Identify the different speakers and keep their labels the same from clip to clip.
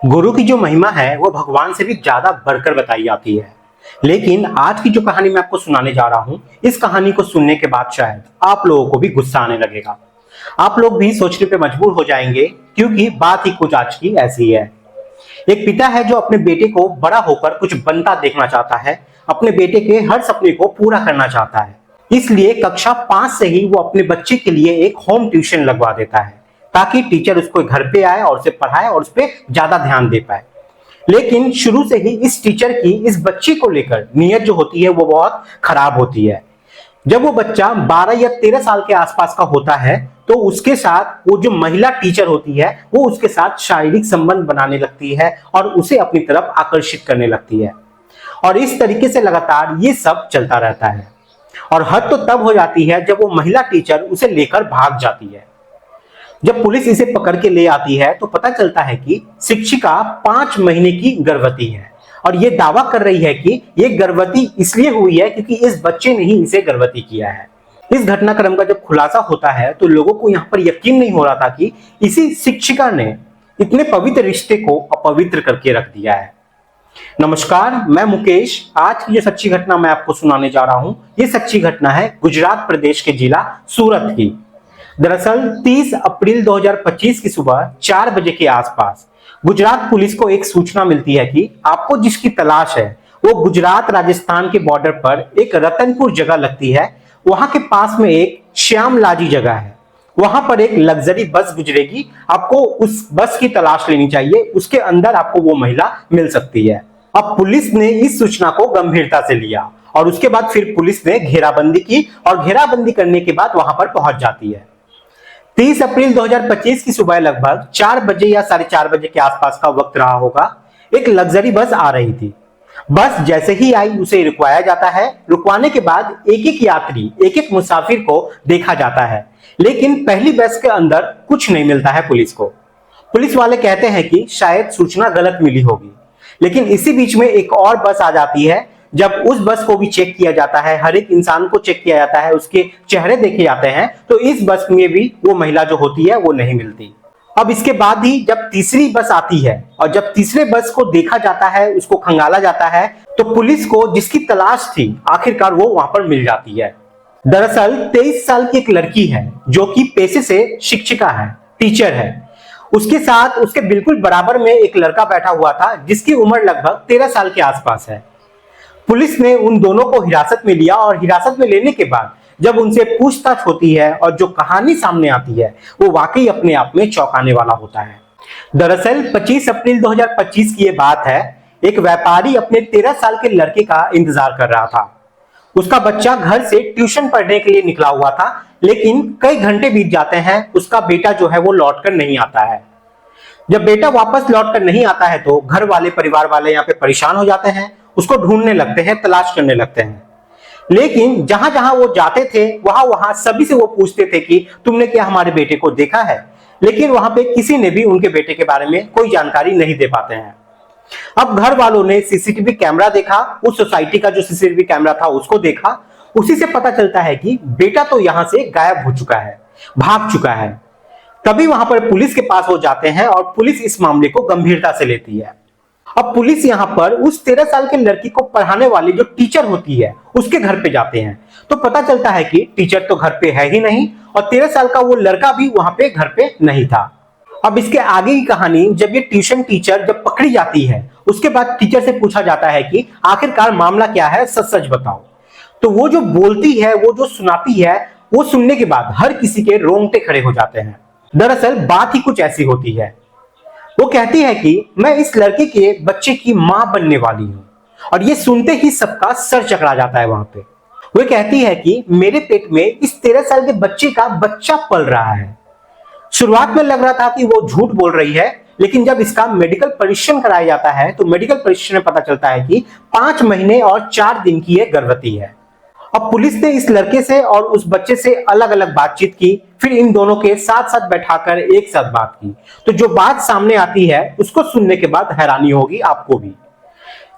Speaker 1: गुरु की जो महिमा है वो भगवान से भी ज्यादा बढ़कर बताई जाती है। लेकिन आज की जो कहानी मैं आपको सुनाने जा रहा हूं, इस कहानी को सुनने के बाद शायद आप लोगों को भी गुस्सा आने लगेगा। आप लोग भी सोचने पे मजबूर हो जाएंगे, क्योंकि बात ही कुछ आज की ऐसी है। एक पिता है जो अपने बेटे को बड़ा होकर कुछ बनता देखना चाहता है, अपने बेटे के हर सपने को पूरा करना चाहता है। इसलिए कक्षा 5 से ही वो अपने बच्चे के लिए एक होम ट्यूशन लगवा देता है, ताकि टीचर उसको घर पे आए और उसे पढ़ाए और उस पर ज्यादा ध्यान दे पाए। लेकिन शुरू से ही इस टीचर की इस बच्चे को लेकर नीयत जो होती है वो बहुत खराब होती है। जब वो बच्चा 12 या 13 साल के आसपास का होता है तो उसके साथ वो जो महिला टीचर होती है वो उसके साथ शारीरिक संबंध बनाने लगती है और उसे अपनी तरफ आकर्षित करने लगती है। और इस तरीके से लगातार ये सब चलता रहता है। और हद तो तब हो जाती है जब वो महिला टीचर उसे लेकर भाग जाती है। जब पुलिस इसे पकड़ के ले आती है तो पता चलता है कि शिक्षिका 5 महीने की गर्भवती है, और ये दावा कर रही है कि ये गर्भवती इसलिए हुई है क्योंकि इस बच्चे ने ही इसे गर्भवती किया है। इस घटनाक्रम का जब खुलासा होता है तो लोगों को यहाँ पर यकीन नहीं हो रहा था कि इसी शिक्षिका ने इतने पवित्र रिश्ते को अपवित्र करके रख दिया है। नमस्कार, मैं मुकेश। आज की जो सच्ची घटना मैं आपको सुनाने जा रहा हूँ, ये सच्ची घटना है गुजरात प्रदेश के जिला सूरत की। दरअसल 30 अप्रैल 2025 की सुबह 4 बजे के आसपास गुजरात पुलिस को एक सूचना मिलती है कि आपको जिसकी तलाश है वो गुजरात राजस्थान के बॉर्डर पर एक रतनपुर जगह लगती है। वहां के पास में एक श्यामलाजी जगह है, वहां पर एक लग्जरी बस गुजरेगी। आपको उस बस की तलाश लेनी चाहिए, उसके अंदर आपको वो महिला मिल सकती है। अब पुलिस ने इस सूचना को गंभीरता से लिया और उसके बाद फिर पुलिस ने घेराबंदी की, और घेराबंदी करने के बाद वहां पर पहुंच जाती है। 30 अप्रैल 2025 की सुबह लगभग 4 बजे या 4:30 बजे के आसपास का वक्त रहा होगा। एक लग्जरी बस आ रही थी। बस जैसे ही आई उसे रुकवाया जाता है। रुकवाने के बाद एक एक यात्री, एक एक मुसाफिर को देखा जाता है, लेकिन पहली बस के अंदर कुछ नहीं मिलता है पुलिस को। पुलिस वाले कहते हैं कि शायद सूचना गलत मिली होगी। लेकिन इसी बीच में एक और बस आ जाती है। जब उस बस को भी चेक किया जाता है, हर एक इंसान को चेक किया जाता है, उसके चेहरे देखे जाते हैं, तो इस बस में भी वो महिला जो होती है वो नहीं मिलती। अब इसके बाद ही जब तीसरी बस आती है और जब तीसरे बस को देखा जाता है, उसको खंगाला जाता है, तो पुलिस को जिसकी तलाश थी आखिरकार वो वहां पर मिल जाती है। दरअसल 23 साल की एक लड़की है जो कि पेशे से शिक्षिका है, टीचर है। उसके साथ उसके बिल्कुल बराबर में एक लड़का बैठा हुआ था जिसकी उम्र लगभग 13 साल के आसपास है। पुलिस ने उन दोनों को हिरासत में लिया और हिरासत में लेने के बाद जब उनसे पूछताछ होती है और जो कहानी सामने आती है वो वाकई अपने आप में चौंकाने वाला होता है। दरअसल 25 अप्रैल 2025 की ये बात है। एक व्यापारी अपने 13 साल के लड़के का इंतजार कर रहा था। उसका बच्चा घर से ट्यूशन पढ़ने के लिए निकला हुआ था, लेकिन कई घंटे बीत जाते हैं, उसका बेटा जो है वो लौटकर नहीं आता है। जब बेटा वापस लौटकर नहीं आता है तो घर वाले, परिवार वाले यहाँ पे परेशान हो जाते हैं, उसको ढूंढने लगते हैं, तलाश करने लगते हैं। लेकिन जहां जहां वो जाते थे वहां वहां सभी से वो पूछते थे कि तुमने क्या हमारे बेटे को देखा है, लेकिन वहां पे किसी ने भी उनके बेटे के बारे में कोई जानकारी नहीं दे पाते हैं। अब घर वालों ने सीसीटीवी कैमरा देखा, उस सोसाइटी का जो सीसीटीवी कैमरा था उसको देखा। उसी से पता चलता है कि बेटा तो यहां से गायब हो चुका है, भाग चुका है। तभी वहां पर पुलिस के पास वो जाते हैं और पुलिस इस मामले को गंभीरता से लेती है। अब पुलिस यहाँ पर उस 13 साल के लड़की को पढ़ाने वाली जो टीचर होती है उसके घर पे जाते हैं, तो पता चलता है कि टीचर तो घर पे है ही नहीं और 13 साल का वो लड़का भी वहां पे घर पे नहीं था। अब इसके आगे की कहानी, जब ये ट्यूशन टीचर जब पकड़ी जाती है उसके बाद टीचर से पूछा जाता है कि आखिरकार मामला क्या है, सच सच बताओ। तो वो जो बोलती है, वो जो सुनाती है, वो सुनने के बाद हर किसी के रोंगटे खड़े हो जाते हैं। दरअसल बात ही कुछ ऐसी होती है। वो कहती है कि मैं इस लड़के के बच्चे की मां बनने वाली हूं, और ये सुनते ही सबका सर चकरा जाता है वहां पे। वो कहती है कि मेरे पेट में इस 13 साल के बच्चे का बच्चा पल रहा है। शुरुआत में लग रहा था कि वो झूठ बोल रही है, लेकिन जब इसका मेडिकल परीक्षण कराया जाता है तो मेडिकल परीक्षण में पता चलता है कि 5 महीने और 4 दिन की ये गर्भवती है। अब पुलिस ने इस लड़के से और उस बच्चे से अलग अलग बातचीत की, फिर इन दोनों के साथ साथ बैठाकर एक साथ बात की। तो जो बात सामने आती है उसको सुनने के बाद हैरानी होगी आपको भी।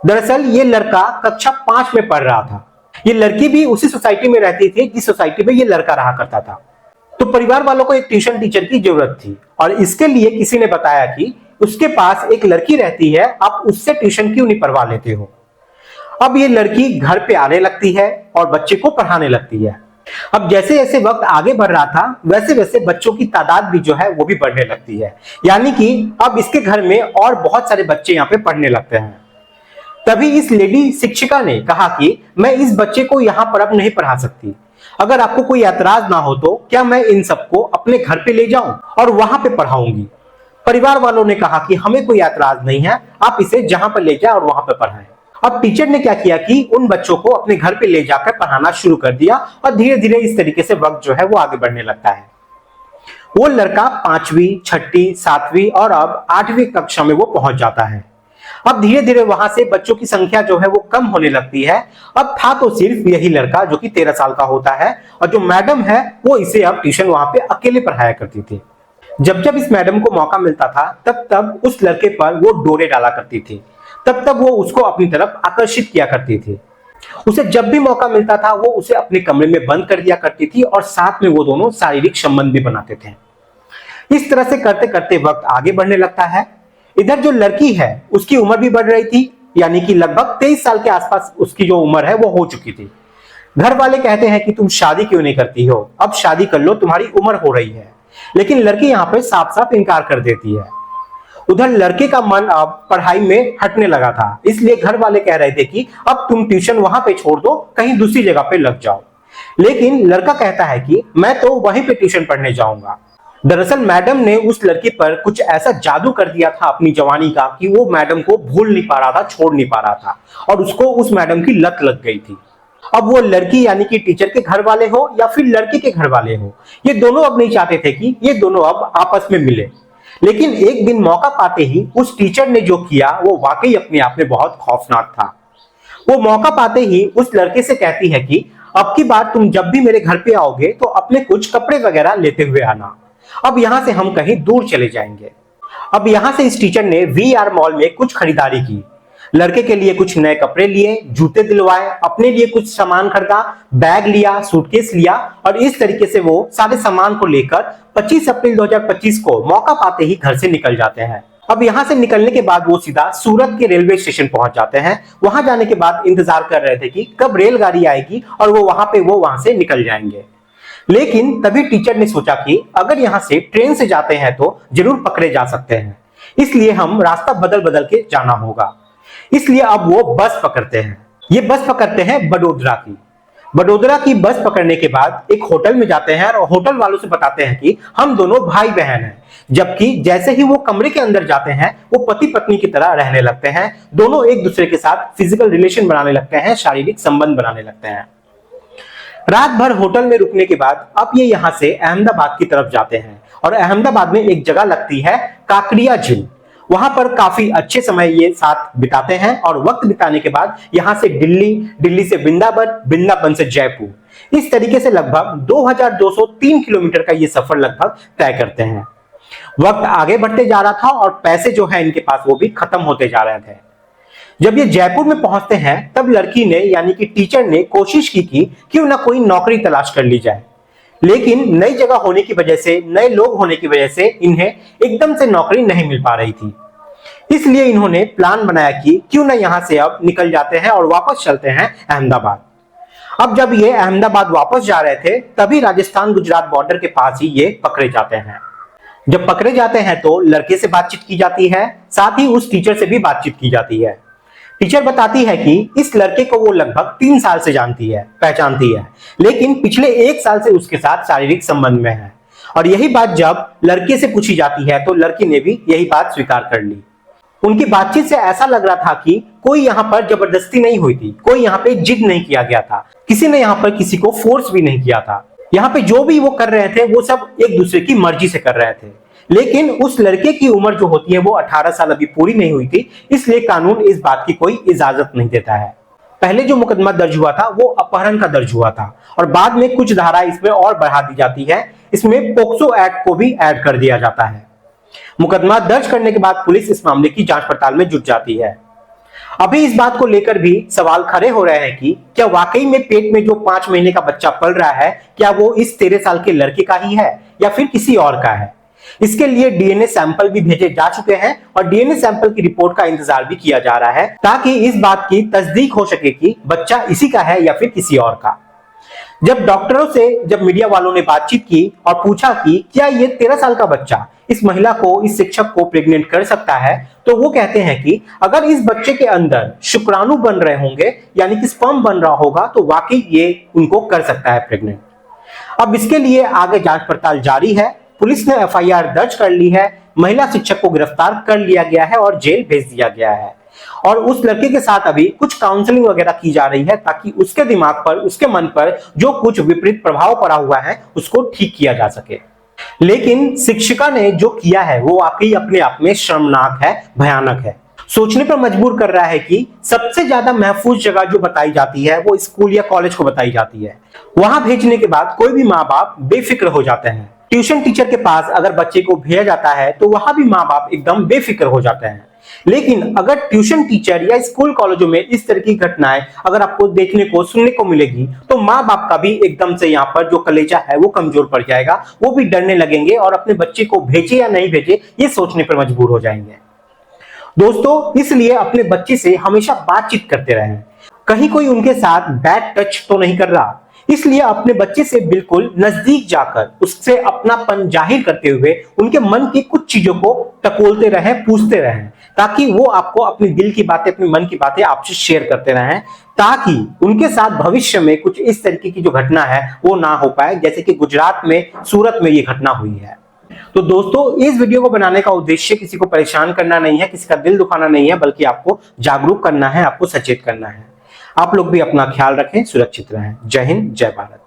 Speaker 1: दरअसल ये लड़का कक्षा 5 में पढ़ रहा था। ये लड़की भी उसी सोसाइटी में रहती थी जिस सोसाइटी में ये लड़का रहा करता था। तो परिवार वालों को एक ट्यूशन टीचर की जरूरत थी, और इसके लिए किसी ने बताया कि उसके पास एक लड़की रहती है, आप उससे ट्यूशन क्यों नहीं पढ़वा लेते हो। अब ये लड़की घर पे आने लगती है और बच्चे को पढ़ाने लगती है। अब जैसे जैसे वक्त आगे बढ़ रहा था वैसे वैसे बच्चों की तादाद भी जो है वो भी बढ़ने लगती है, यानी कि अब इसके घर में और बहुत सारे बच्चे यहाँ पे पढ़ने लगते हैं। तभी इस लेडी शिक्षिका ने कहा कि मैं इस बच्चे को यहाँ पर अब नहीं पढ़ा सकती, अगर आपको कोई ऐतराज ना हो तो क्या मैं इन सबको अपने घर पे ले जाऊं और वहां पे पढ़ाऊंगी। परिवार वालों ने कहा कि हमें कोई ऐतराज नहीं है, आप इसे जहां पर ले जाए और वहां पे पढ़ाएं। अब टीचर ने क्या किया कि उन बच्चों को अपने घर पे ले जाकर पढ़ाना शुरू कर दिया और धीरे धीरे इस तरीके से वक्त जो है वो आगे बढ़ने लगता है। वो लड़का 5वीं, 6ठी, 7वीं और अब 8वीं कक्षा में वो पहुंच जाता है। अब धीरे धीरे वहां से बच्चों की संख्या जो है वो कम होने लगती है। अब था तो सिर्फ यही लड़का जो कि 13 साल का होता है और जो मैडम है वो इसे अब ट्यूशन वहां पे अकेले पढ़ाया करती थी। जब जब इस मैडम को मौका मिलता था तब तब उस लड़के पर वो डोरे डाला करती थी, तब तब वो उसको अपनी तरफ आकर्षित किया करती थी। उसे जब भी मौका मिलता था वो उसे अपने कमरे में बंद कर दिया करती थी और साथ में वो दोनों शारीरिक संबंध भी बनाते थे। इस तरह से करते करते वक्त आगे बढ़ने लगता है। इधर जो लड़की है उसकी उम्र भी बढ़ रही थी, यानी कि लगभग 23 साल के आसपास उसकी जो उम्र है वो हो चुकी थी। घर वाले कहते हैं कि तुम शादी क्यों नहीं करती हो, अब शादी कर लो, तुम्हारी उम्र हो रही है। लेकिन लड़की यहाँ पे साफ साफ इनकार कर देती है। उधर लड़के का मन अब पढ़ाई में हटने लगा था, इसलिए घर वाले कह रहे थे कि अब तुम ट्यूशन वहां पे छोड़ दो, कहीं दूसरी जगह पे लग जाओ। लेकिन लड़का कहता है कि मैं तो वहीं पे ट्यूशन पढ़ने जाऊंगा। दरअसल मैडम ने उस लड़की पर कुछ ऐसा जादू कर दिया था अपनी जवानी का कि वो मैडम को भूल नहीं पा रहा था, छोड़ नहीं पा रहा था और उसको उस मैडम की लत लग गई थी। अब वो लड़की यानी कि टीचर के घर वाले हो या फिर लड़के के घर वाले हो, ये दोनों अब नहीं चाहते थे कि ये दोनों अब आपस में मिले। लेकिन एक दिन मौका पाते ही उस टीचर ने जो किया वो वाकई अपने आप में बहुत खौफनाक था। वो मौका पाते ही उस लड़के से कहती है कि अब की बार तुम जब भी मेरे घर पे आओगे तो अपने कुछ कपड़े वगैरह लेते हुए आना, अब यहां से हम कहीं दूर चले जाएंगे। अब यहां से इस टीचर ने वीआर मॉल में कुछ खरीदारी की, लड़के के लिए कुछ नए कपड़े लिए, जूते दिलवाए, अपने लिए कुछ सामान खरीदा, बैग लिया, सूटकेस लिया और इस तरीके से वो सारे सामान को लेकर 25 अप्रैल 2025 को मौका पाते ही घर से निकल जाते हैं। अब यहां से निकलने के बाद वो सीधा सूरत के रेलवे स्टेशन पहुंच जाते हैं। वहां जाने के बाद इंतजार कर रहे थे कि कब रेलगाड़ी आएगी और वो वहां से निकल जाएंगे। लेकिन तभी टीचर ने सोचा कि अगर यहां से ट्रेन से जाते हैं तो जरूर पकड़े जा सकते हैं, इसलिए हम रास्ता बदल बदल के जाना होगा। इसलिए अब वो बस पकड़ते हैं। ये बस पकड़ते हैं बड़ोदरा की बस पकड़ने के बाद एक होटल में जाते हैं और होटल वालों से बताते हैं कि हम दोनों भाई बहन हैं। जबकि जैसे ही वो कमरे के अंदर जाते हैं वो पति पत्नी की तरह रहने लगते हैं, दोनों एक दूसरे के साथ फिजिकल रिलेशन बनाने लगते हैं, शारीरिक संबंध बनाने लगते हैं। रात भर होटल में रुकने के बाद अब ये यहाँ से अहमदाबाद की तरफ जाते हैं और अहमदाबाद में एक जगह लगती है काकड़िया झील। वहां पर काफी अच्छे समय ये साथ बिताते हैं और वक्त बिताने के बाद यहां से दिल्ली से वृंदावन से जयपुर, इस तरीके से लगभग 2203 किलोमीटर का ये सफर लगभग तय करते हैं। वक्त आगे बढ़ते जा रहा था और पैसे जो है इनके पास वो भी खत्म होते जा रहे थे। जब ये जयपुर में पहुंचते हैं तब लड़की ने यानी कि टीचर ने कोशिश की कि क्यों ना कोई नौकरी तलाश कर ली जाए, लेकिन नई जगह होने की वजह से, नए लोग होने की वजह से इन्हें एकदम से नौकरी नहीं मिल पा रही थी। इसलिए इन्होंने प्लान बनाया कि क्यों ना यहां से अब निकल जाते हैं और वापस चलते हैं अहमदाबाद। अब जब ये अहमदाबाद वापस जा रहे थे तभी राजस्थान गुजरात बॉर्डर के पास ही ये पकड़े जाते हैं। जब पकड़े जाते हैं तो लड़के से बातचीत की जाती है, साथ ही उस टीचर से भी बातचीत की जाती है। टीचर बताती है कि इस लड़के को वो लगभग 3 साल से पहचानती है, लेकिन पिछले 1 साल से उसके साथ शारीरिक संबंध में है। और यही बात जब लड़के से पूछी जाती है तो लड़की ने भी यही बात स्वीकार कर ली। उनकी बातचीत से ऐसा लग रहा था कि कोई यहाँ पर जबरदस्ती नहीं हुई थी, कोई यहाँ पे जिद नहीं किया गया था, किसी ने यहाँ पर किसी को फोर्स भी नहीं किया था। यहाँ पे जो भी वो कर रहे थे वो सब एक दूसरे की मर्जी से कर रहे थे। लेकिन उस लड़के की उम्र जो होती है वो 18 साल अभी पूरी नहीं हुई थी, इसलिए कानून इस बात की कोई इजाजत नहीं देता है। पहले जो मुकदमा दर्ज हुआ था वो अपहरण का दर्ज हुआ था और बाद में कुछ धारा इसमें और बढ़ा दी जाती है, इसमें पोक्सो एक्ट को भी ऐड कर दिया जाता है। मुकदमा दर्ज करने के बाद पुलिस इस मामले की जांच पड़ताल में जुट जाती है। अभी इस बात को लेकर भी सवाल खड़े हो रहे हैं कि क्या वाकई में पेट में जो 5 महीने का बच्चा पल रहा है क्या वो इस 13 साल के लड़के का ही है या फिर किसी और का है। इसके लिए डीएनए सैंपल भी भेजे जा चुके हैं और डीएनए सैंपल की रिपोर्ट का इंतजार भी किया जा रहा है ताकि इस बात की तस्दीक हो सके कि बच्चा इसी का है या फिर किसी और का। जब डॉक्टरों से जब मीडिया वालों ने बातचीत की और पूछा कि क्या ये 13 साल का बच्चा इस महिला को, इस शिक्षक को प्रेग्नेंट कर सकता है, तो वो कहते हैं कि अगर इस बच्चे के अंदर शुक्राणु बन रहे होंगे यानी कि स्पर्म बन रहा होगा तो वाकई ये उनको कर सकता है प्रेग्नेंट। अब इसके लिए आगे जांच पड़ताल जारी है। पुलिस ने एफआईआर दर्ज कर ली है, महिला शिक्षक को गिरफ्तार कर लिया गया है और जेल भेज दिया गया है और उस लड़के के साथ अभी कुछ काउंसलिंग वगैरह की जा रही है ताकि उसके दिमाग पर, उसके मन पर जो कुछ विपरीत प्रभाव पड़ा हुआ है उसको ठीक किया जा सके। लेकिन शिक्षिका ने जो किया है वो वाकई अपने आप में शर्मनाक है, भयानक है, सोचने पर मजबूर कर रहा है कि सबसे ज्यादा महफूज जगह जो बताई जाती है वो स्कूल या कॉलेज को बताई जाती है। वहां भेजने के बाद कोई भी माँ बाप बेफिक्र हो जाते हैं। ट्यूशन टीचर के पास अगर बच्चे को भेजा जाता है तो वहां भी माँ बाप एकदम बेफिक्र हो जाते हैं। लेकिन अगर ट्यूशन टीचर या स्कूल कॉलेजों में इस तरह की घटनाएं अगर आपको देखने को, सुनने को मिलेगी तो माँ बाप का भी एकदम से यहाँ पर जो कलेजा है वो कमजोर पड़ जाएगा, वो भी डरने लगेंगे और अपने बच्चे को भेजे या नहीं भेजे ये सोचने पर मजबूर हो जाएंगे। दोस्तों, इसलिए अपने बच्चे से हमेशा बातचीत करते रहें, कहीं कोई उनके साथ बैड टच तो नहीं कर रहा। इसलिए अपने बच्चे से बिल्कुल नजदीक जाकर उससे अपनापन जाहिर करते हुए उनके मन की कुछ चीजों को टकोलते रहें, पूछते रहें, ताकि वो आपको अपने दिल की बातें, अपने मन की बातें आपसे शेयर करते रहें, ताकि उनके साथ भविष्य में कुछ इस तरीके की जो घटना है वो ना हो पाए जैसे कि गुजरात में, सूरत में ये घटना हुई है। तो दोस्तों, इस वीडियो को बनाने का उद्देश्य किसी को परेशान करना नहीं है, किसी का दिल दुखाना नहीं है, बल्कि आपको जागरूक करना है, आपको सचेत करना है। आप लोग भी अपना ख्याल रखें, सुरक्षित रहें। जय हिंद, जय भारत।